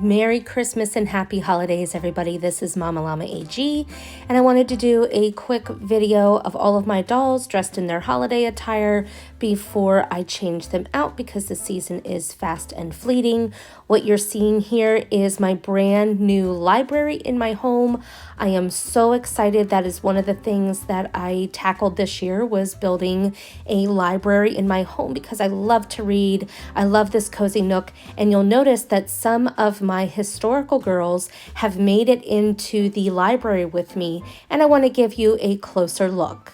Merry Christmas and Happy Holidays, everybody. This is Mama Llama AG, and I wanted to do a quick video of all of my dolls dressed in their holiday attire before I change them out because the season is fast and fleeting. What you're seeing here is my brand new library in my home. I am so excited. That is one of the things that I tackled this year, was building a library in my home because I love to read. I love this cozy nook, and you'll notice that some of my historical girls have made it into the library with me, and I want to give you a closer look.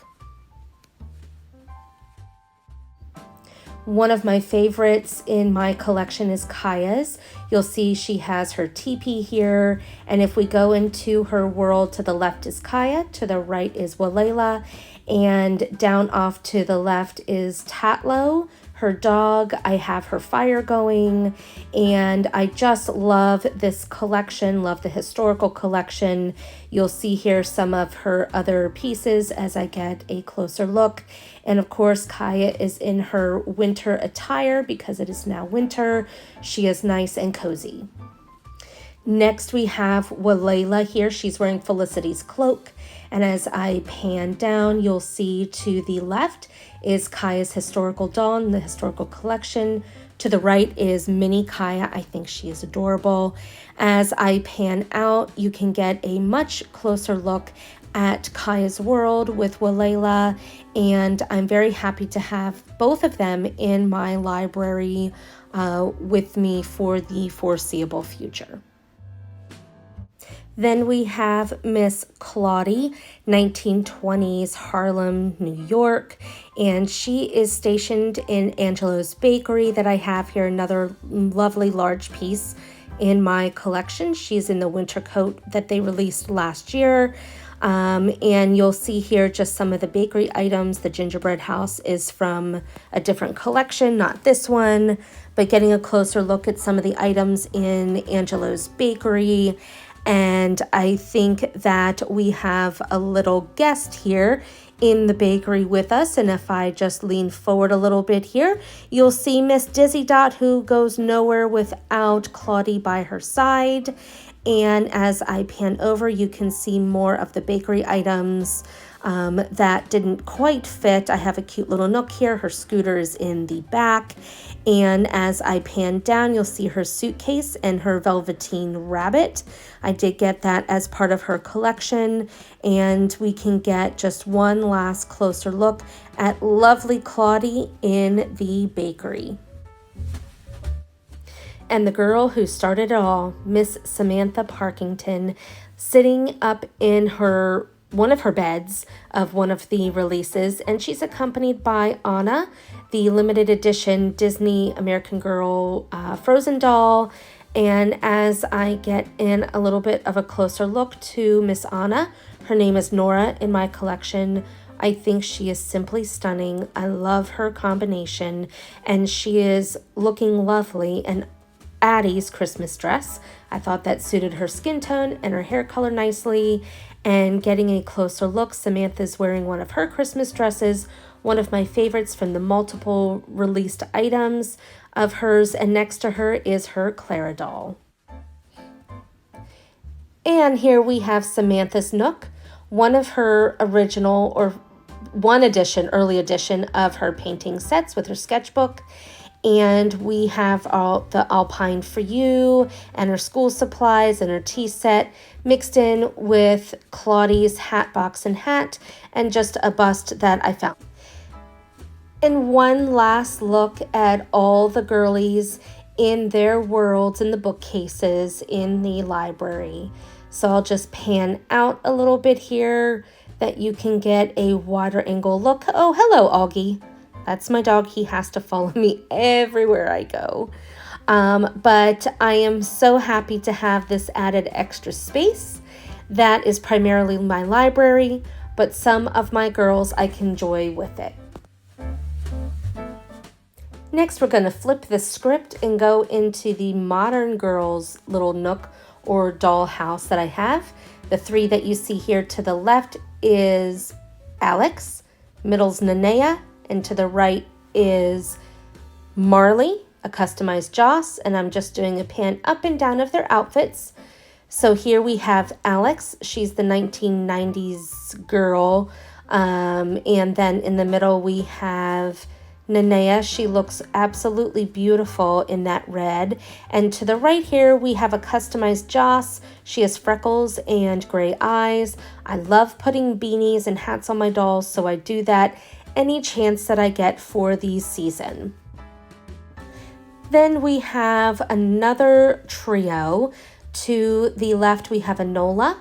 One of my favorites in my collection is Kaya's. You'll see she has her teepee here, and if we go into her world, to the left is Kaya, to the right is Walela, and down off to the left is Tatlo, her dog. I have her fire going, and I just love this collection, love the historical collection. You'll see here some of her other pieces as I get a closer look. And of course, Kaya is in her winter attire because it is now winter. She is nice and cozy. Next, we have Walela here. She's wearing Felicity's cloak. And as I pan down, you'll see to the left is Kaya's historical doll in the historical collection. To the right is Mini Kaya. I think she is adorable. As I pan out, you can get a much closer look at Kaya's world with Walela, and I'm very happy to have both of them in my library with me for the foreseeable future. Then we have Miss Claudie, 1920s Harlem, New York, and she is stationed in Angelo's Bakery that I have here, another lovely large piece in my collection. She's in the winter coat that they released last year. And you'll see here just some of the bakery items. The gingerbread house is from a different collection, not this one, but getting a closer look at some of the items in Angelo's Bakery. And I think that we have a little guest here in the bakery with us. And if I just lean forward a little bit here, you'll see Miss Dizzy Dot, who goes nowhere without Claudie by her side. And as I pan over, you can see more of the bakery items that didn't quite fit. I have a cute little nook here. Her scooter is in the back. And as I pan down, you'll see her suitcase and her velveteen rabbit. I did get that as part of her collection. And we can get just one last closer look at lovely Claudie in the bakery. And the girl who started it all, Miss Samantha Parkington, sitting up in one of her beds of one of the releases, and she's accompanied by Anna, the limited edition Disney American Girl Frozen doll. And as I get in a little bit of a closer look to Miss Anna, her name is Nora in my collection. I think she is simply stunning. I love her combination, and she is looking lovely. And Addie's Christmas dress, I thought that suited her skin tone and her hair color nicely. And getting a closer look, Samantha's wearing one of her Christmas dresses, one of my favorites from the multiple released items of hers, and next to her is her Clara doll. And here we have Samantha's Nook, one of her original, or one edition, early edition of her painting sets with her sketchbook. And we have all the Alpine for You and her school supplies and her tea set mixed in with Claudie's hat box and hat, and just a bust that I found. And one last look at all the girlies in their worlds in the bookcases in the library. So I'll just pan out a little bit here that you can get a wider angle look. Oh, hello, Augie. That's my dog. He has to follow me everywhere I go. But I am so happy to have this added extra space. That is primarily my library, but some of my girls I can enjoy with it. Next, we're going to flip the script and go into the modern girls little nook or dollhouse that I have. The three that you see here to the left is Alex, middle's Nanea, and to the right is Marley, a customized Joss, and I'm just doing a pan up and down of their outfits. So here we have Alex. She's the 1990s girl. And then in the middle we have Nanea. She looks absolutely beautiful in that red. And to the right here we have a customized Joss. She has freckles and gray eyes. I love putting beanies and hats on my dolls, so I do that any chance that I get for the season. Then we have another trio. To the left we have Enola.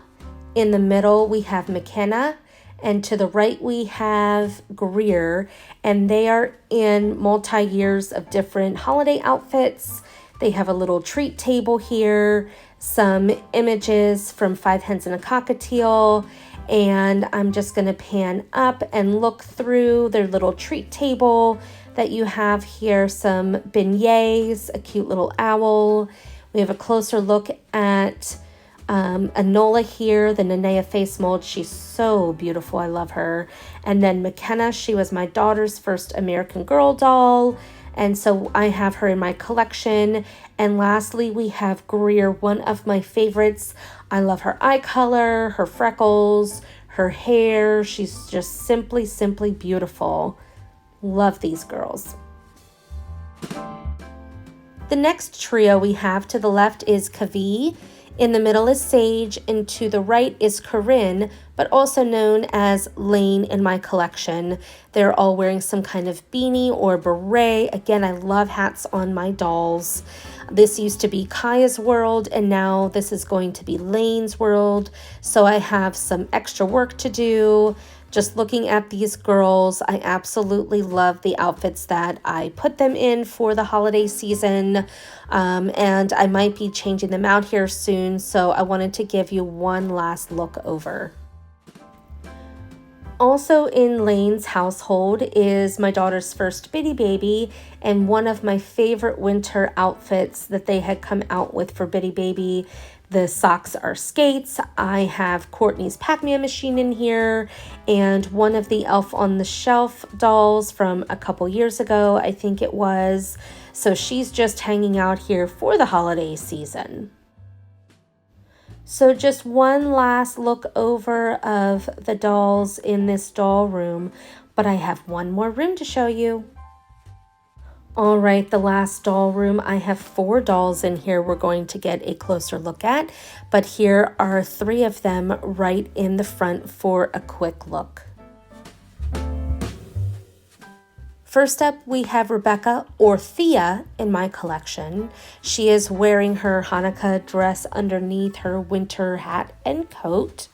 In the middle we have McKenna. And to the right we have Greer, and they are in multi-years of different holiday outfits. They have a little treat table here, some images from Five Hens and a Cockatiel, and I'm just going to pan up and look through their little treat table that you have here, some beignets, a cute little owl. We have a closer look at Enola here, the Nanea face mold. She's so beautiful. I love her. And then McKenna, she was my daughter's first American Girl doll, and so I have her in my collection. And lastly, we have Greer, one of my favorites. I love her eye color, her freckles, her hair. She's just simply beautiful. Love these girls. The next trio we have to the left is Kavi. In the middle is Sage, and to the right is Corinne, but also known as Lane in my collection. They're all wearing some kind of beanie or beret. Again, I love hats on my dolls. This used to be Kaya's world, and now this is going to be Lane's world. So I have some extra work to do. Just looking at these girls, I absolutely love the outfits that I put them in for the holiday season, and I might be changing them out here soon, so I wanted to give you one last look over. Also in Lane's household is my daughter's first Bitty Baby, and one of my favorite winter outfits that they had come out with for Bitty Baby. The socks are skates. I have Courtney's Pac-Man machine in here, and one of the Elf on the Shelf dolls from a couple years ago, I think it was. So she's just hanging out here for the holiday season. So just one last look over of the dolls in this doll room, but I have one more room to show you. All right, the last doll room. I have 4 dolls in here we're going to get a closer look at, but here are 3 of them right in the front for a quick look. First up, we have Rebecca, or Thea, in my collection. She is wearing her Hanukkah dress underneath her winter hat and coat.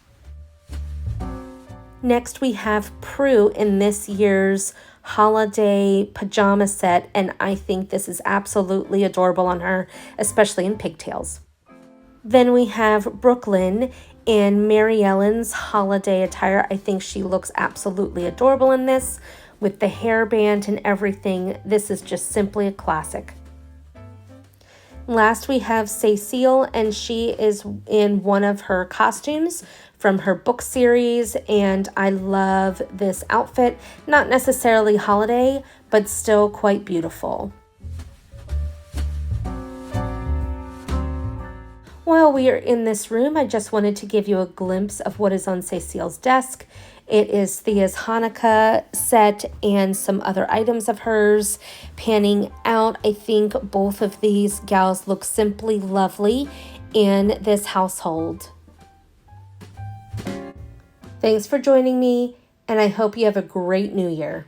Next, we have Prue in this year's holiday pajama set, and I think this is absolutely adorable on her, especially in pigtails. Then we have Brooklyn in Mary Ellen's holiday attire. I think she looks absolutely adorable in this with the hairband and everything. This is just simply a classic. Last we have Cecile, and she is in one of her costumes from her book series, and I love this outfit. Not necessarily holiday, but still quite beautiful. While we are in this room, I just wanted to give you a glimpse of what is on Cecile's desk. It is Thea's Hanukkah set and some other items of hers. Panning out, I think both of these gals look simply lovely in this household. Thanks for joining me, and I hope you have a great new year.